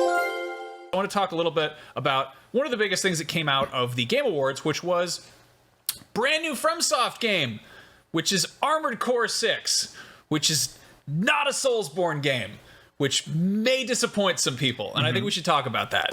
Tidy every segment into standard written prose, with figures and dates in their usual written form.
I want to talk a little bit about one of the biggest things that came out of the Game Awards, which was brand new FromSoft game, which is Armored Core 6, which is not a Soulsborne game, which may disappoint some people, and I think we should talk about that.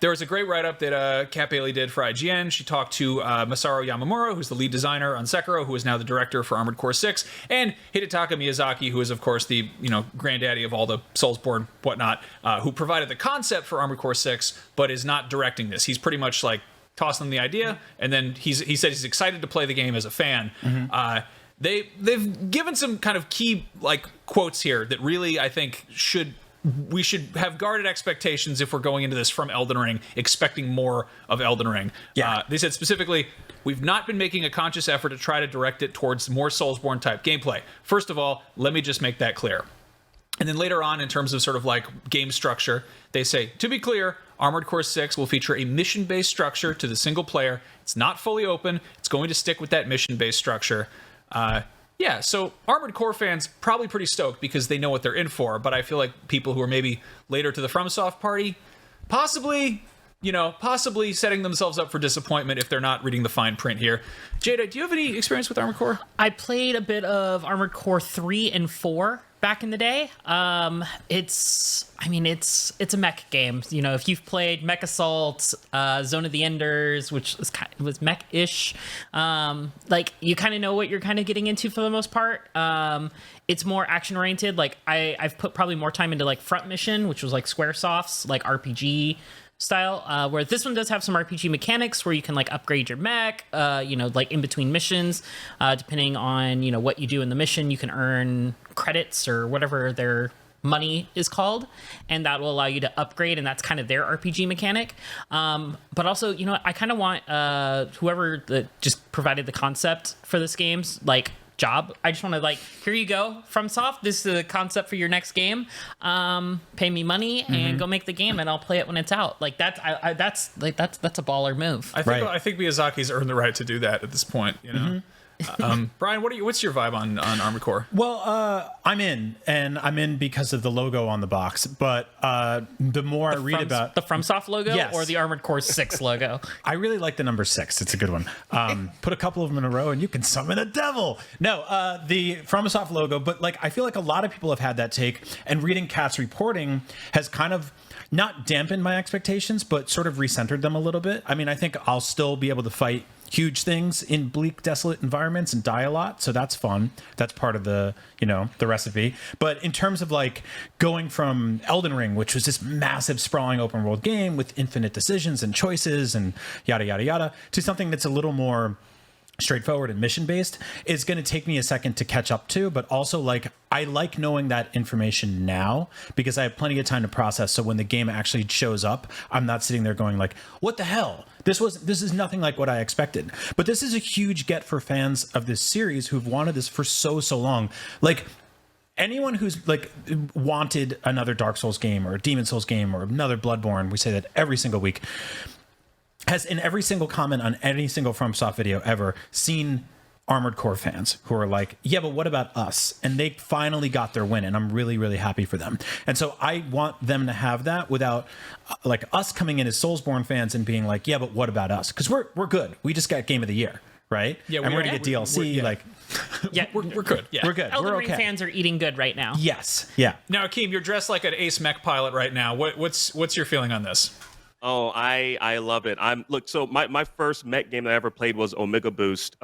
There was a great write-up that Kat Bailey did for IGN. She talked to Masaru Yamamura, who's the lead designer on Sekiro, who is now the director for Armored Core 6, and Hidetaka Miyazaki, who is, of course, the granddaddy of all the Soulsborne whatnot, who provided the concept for Armored Core 6, but is not directing this. He's pretty much like tossing them the idea, and then he said he's excited to play the game as a fan. They've given some kind of key quotes here that really I think we should have guarded expectations if we're going into this from Elden Ring, expecting more of Elden Ring. They said specifically, we've not been making a conscious effort to try to direct it towards more Soulsborne type gameplay. First of all, let me just make that clear. And then later on, in terms of sort of game structure, they say, to be clear, Armored Core 6 will feature a mission-based structure to the single player. It's not fully open. It's going to stick with that mission-based structure. So Armored Core fans probably pretty stoked because they know what they're in for, but I feel like people who are maybe later to the FromSoft party, possibly setting themselves up for disappointment if they're not reading the fine print here. Jada, do you have any experience with Armored Core? I played a bit of Armored Core 3 and 4 back in the day. It's a mech game. If you've played Mech Assault, Zone of the Enders, which was mech-ish, you kind of know what you're kind of getting into for the most part. It's more action-oriented. I've put probably more time into Front Mission, which was Squaresoft's RPG style, where this one does have some RPG mechanics where you can upgrade your mech, in between missions, depending on what you do in the mission, you can earn credits or whatever their money is called, and that will allow you to upgrade, and that's kind of their RPG mechanic. But also, I kind of want whoever just provided the concept for this game's job. I just want to here you go, FromSoft, this is the concept for your next game. Pay me money and go make the game, and I'll play it when it's out. That's a baller move. I think Miyazaki's earned the right to do that at this point. Brian, what's your vibe on Armored Core? Well, I'm in because of the logo on the box. But the more I read about the FromSoft logo, yes, or the Armored Core 6 logo, I really like the number 6. It's a good one. Put a couple of them in a row, and you can summon a devil. No, the FromSoft logo. But I feel like a lot of people have had that take, and reading Kat's reporting has kind of not dampened my expectations, but sort of recentered them a little bit. I mean, I think I'll still be able to fight huge things in bleak, desolate environments and die a lot, so that's fun. That's part of the the recipe. But in terms of going from Elden Ring, which was this massive sprawling open world game with infinite decisions and choices and yada yada yada, to something that's a little more straightforward and mission based, is going to take me a second to catch up to. But also I like knowing that information now because I have plenty of time to process, so when the game actually shows up, I'm not sitting there going what the hell, this is nothing like what I expected. But this is a huge get for fans of this series who've wanted this for so long. Anyone who's wanted another Dark Souls game or a Demon Souls game or another Bloodborne, we say that every single week, has in every single comment on any single FromSoft video ever seen Armored Core fans who are yeah, but what about us? And they finally got their win, and I'm really, really happy for them. And so I want them to have that without us coming in as Soulsborne fans and being yeah, but what about us? Because we're good. We just got Game of the Year, right? Yeah, and we're gonna get DLC. We're good. Yeah, we're good. Elden we're Ring okay. fans are eating good right now. Yes. Yeah. Now, Akeem, you're dressed like an ace mech pilot right now. What's your feeling on this? Oh, I love it. So my first mech game that I ever played was Omega Boost,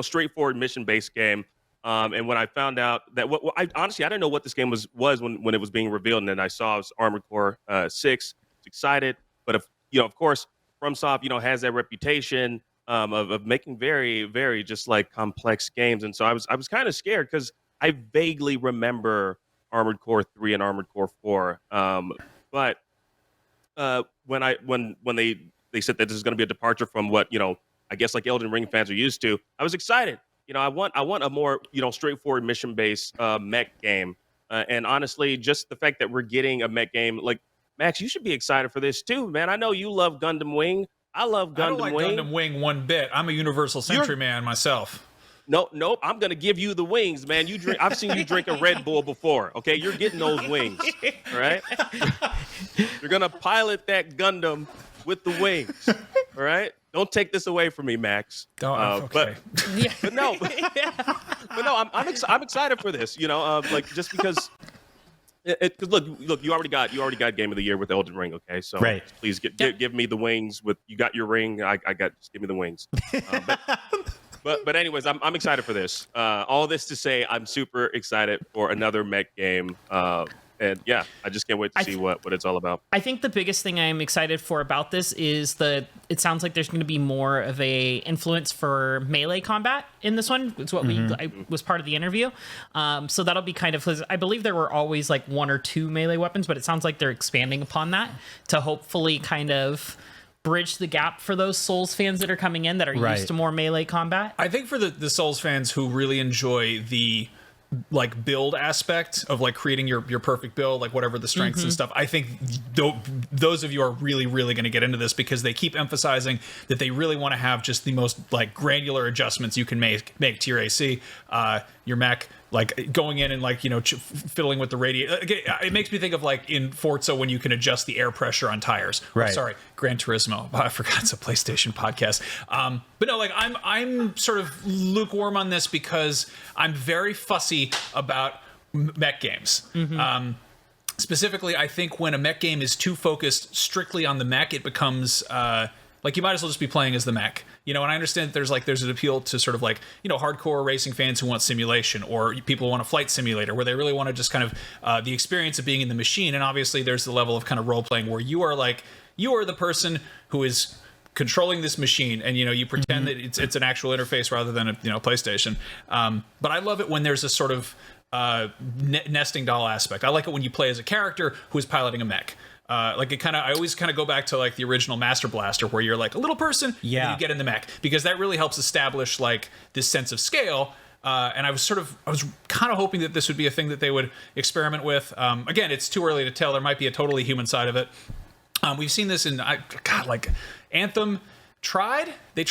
straightforward mission-based game. And when I found out that, I didn't know what this game was when it was being revealed, and then I saw it was Armored Core 6. I was excited, but of course, FromSoft has that reputation of making very, very just complex games, and so I was kind of scared because I vaguely remember Armored Core 3 and Armored Core 4, but when they said that this is going to be a departure from what I guess Elden Ring fans are used to, I was excited. I want a more straightforward mission based mech game, and honestly, just the fact that we're getting a mech game, Max, you should be excited for this too, man. I know you love Gundam Wing. I love Gundam Wing. Gundam Wing one bit. I'm a Universal Century man myself. Nope. I'm gonna give you the wings, man. You drink. I've seen you drink a Red Bull before. Okay, you're getting those wings. All right. You're gonna pilot that Gundam with the wings. All right. Don't take this away from me, Max. Okay. But no. I'm excited for this. Like just because. Cause look, you already got Game of the Year with Elden Ring. Okay, so right. Please give me the wings. You got your ring. Just give me the wings. But anyways, I'm excited for this. All this to say, I'm super excited for another mech game. And yeah, I just can't wait to see what it's all about. I think the biggest thing I'm excited for about this is it sounds like there's going to be more of a influence for melee combat in this one. It's what was part of the interview. So that'll be kind of, I believe there were always like 1 or 2 melee weapons, but it sounds like they're expanding upon that to hopefully kind of bridge the gap for those Souls fans that are coming in that are used to more melee combat. I think for the Souls fans who really enjoy the like build aspect of like creating your perfect build, like whatever the strengths and stuff, I think those of you are really going to get into this because they keep emphasizing that they really want to have just the most like granular adjustments you can make to your AC, your mech, like going in and like fiddling with the radius. It makes me think of like in Forza when you can adjust the air pressure on tires. Right. Sorry, Gran Turismo. I forgot it's a PlayStation podcast. But no, like I'm sort of lukewarm on this because I'm very fussy about mech games. Specifically, I think when a mech game is too focused strictly on the mech, it becomes like you might as well just be playing as the mech. And I understand that there's an appeal to sort of like, hardcore racing fans who want simulation, or people who want a flight simulator where they really want to just kind of the experience of being in the machine. And obviously there's the level of kind of role playing where you are the person who is controlling this machine, and you pretend that it's an actual interface rather than a PlayStation. But I love it when there's a sort of nesting doll aspect. I like it when you play as a character who is piloting a mech. I always kind of go back to like the original Master Blaster, where you're like a little person, and you get in the mech, because that really helps establish like this sense of scale. And I was kind of hoping that this would be a thing that they would experiment with. Again, it's too early to tell. There might be a totally human side of it. We've seen this in like Anthem. They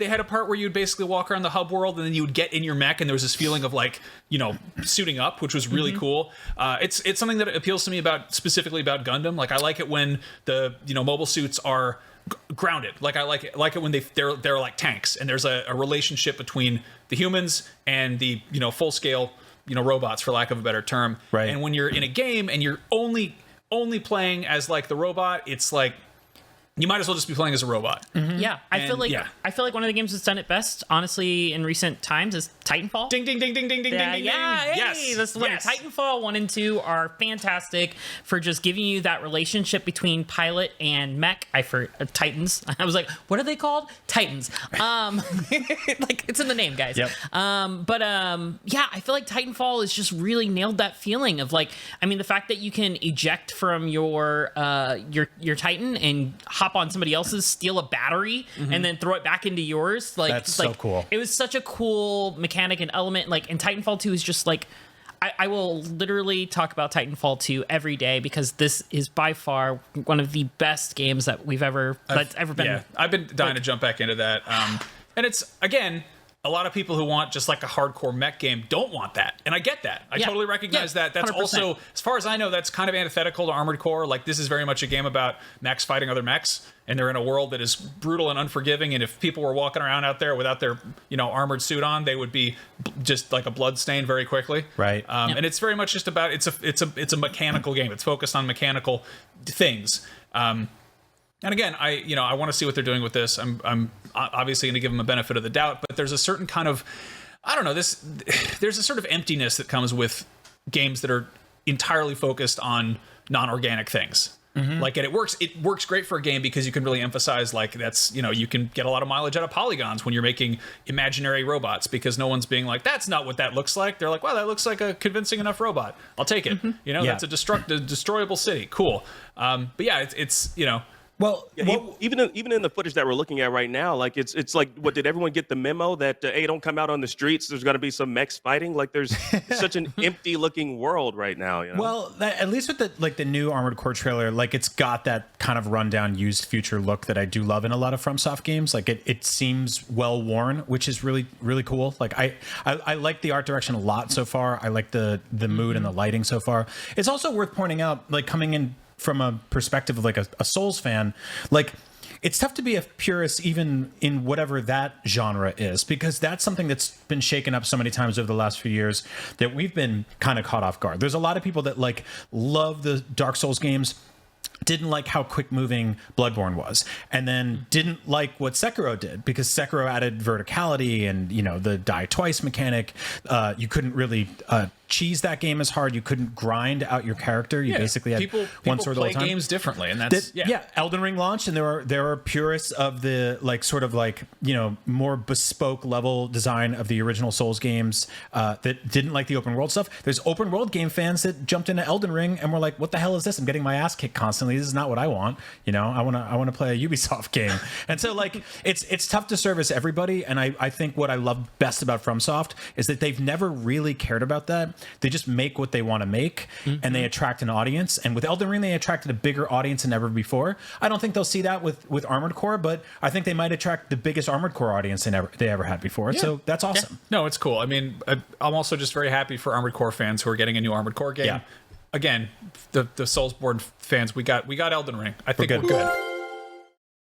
had a part where you would basically walk around the hub world, and then you would get in your mech, and there was this feeling of like suiting up, which was really cool. It's something that appeals to me specifically about Gundam. Like I like it when the mobile suits are grounded. Like I like it when they're like tanks, and there's a relationship between the humans and the full scale robots, for lack of a better term. Right. And when you're in a game and you're only playing as like the robot, it's like you might as well just be playing as a robot. Yeah, I feel like one of the games that's done it best, honestly, in recent times is Titanfall. Ding ding ding ding ding ding ding ding. Yes, this one. Yes. Titanfall 1 and 2 are fantastic for just giving you that relationship between pilot and mech. Titans. I was like, what are they called? Titans. Like it's in the name, guys. Yep. Yeah, I feel like Titanfall has just really nailed that feeling of like, I mean, the fact that you can eject from your Titan and hop on somebody else's, steal a battery, and then throw it back into yours. Like that's so cool. It was such a cool mechanic and element. Like, and Titanfall 2 is just like, I will literally talk about Titanfall 2 every day, because this is by far one of the best games that that's ever been. Yeah, I've been dying to jump back into that. And it's, again, a lot of people who want just like a hardcore mech game don't want that. And I get that. I totally recognize that. That's 100%. Also, as far as I know, that's kind of antithetical to Armored Core. Like, this is very much a game about mechs fighting other mechs, and they're in a world that is brutal and unforgiving. And if people were walking around out there without their, armored suit on, they would be just like a blood stain very quickly. Right. And it's very much just about, it's a mechanical game. It's focused on mechanical things. And again, I want to see what they're doing with this. I'm obviously going to give them a benefit of the doubt, but there's a certain kind of, I don't know, there's a sort of emptiness that comes with games that are entirely focused on non-organic things. Like, and it works great for a game because you can really emphasize, like, that's, you can get a lot of mileage out of polygons when you're making imaginary robots, because no one's being like, that's not what that looks like. They're like, wow, that looks like a convincing enough robot. I'll take it. That's a destroyable city. Cool. But yeah, it's Well, Yeah, even in the footage that we're looking at right now, like it's like, what, did everyone get the memo that hey, don't come out on the streets? There's going to be some mechs fighting. Like there's such an empty looking world right now. You know? well, at least with the new Armored Core trailer, like it's got that kind of rundown, used future look that I do love in a lot of FromSoft games. Like it seems well worn, which is really really cool. Like I like the art direction a lot so far. I like the mood and the lighting so far. It's also worth pointing out, like coming in from a perspective of like a Souls fan, like it's tough to be a purist even in whatever that genre is, because that's something that's been shaken up so many times over the last few years that we've been kind of caught off guard. There's a lot of people that like love the Dark Souls games, didn't like how quick moving Bloodborne was, and then didn't like what Sekiro did, because Sekiro added verticality and, you know, the die twice mechanic. You couldn't really cheese that game as hard. You couldn't grind out your character. You basically had one sword all the time. People play games differently, and that's Elden Ring launched, and there are purists of the like sort of like, you know, more bespoke level design of the original Souls games that didn't like the open world stuff. There's open world game fans that jumped into Elden Ring and were like, "What the hell is this? I'm getting my ass kicked constantly. This is not what I want. You know, I want to play a Ubisoft game." And so like it's tough to service everybody. And I think what I love best about FromSoft is that they've never really cared about that. They just make what they want to make, and they attract an audience. And with Elden Ring, they attracted a bigger audience than ever before. I don't think they'll see that with Armored Core, but I think they might attract the biggest Armored Core audience they ever had before. Yeah. So that's awesome. Yeah. No, it's cool. I mean, I'm also just very happy for Armored Core fans who are getting a new Armored Core game. Yeah. Again, the Soulsborne fans, we got Elden Ring. I think we're good.